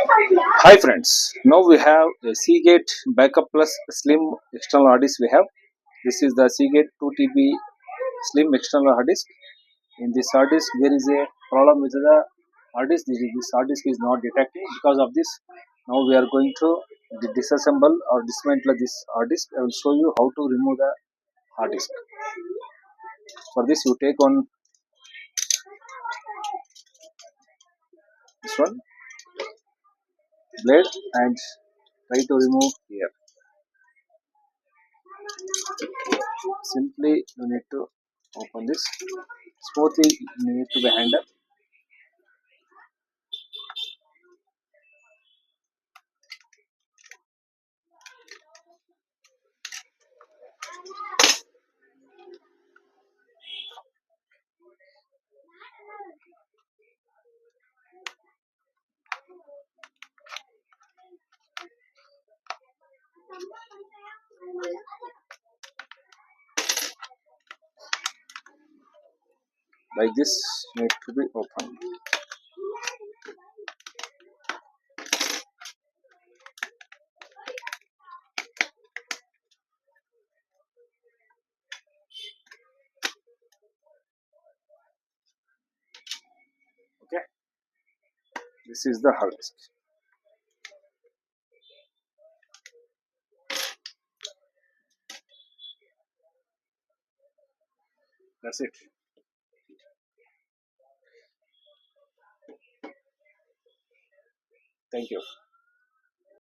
Hi friends, now we have a Seagate Backup Plus Slim external hard disk we have. This is the Seagate 2 TB Slim external hard disk. In this hard disk there is a problem with the hard disk. This hard disk is not detecting. Because of this, now we are going to disassemble or dismantle this hard disk. I will show you how to remove the hard disk. For this you take on this one blade and try to remove here. Simply you need to open this. Smoothly you need to be handled. Like this need to be open. Okay, this is the hard disk. That's it. Thank you.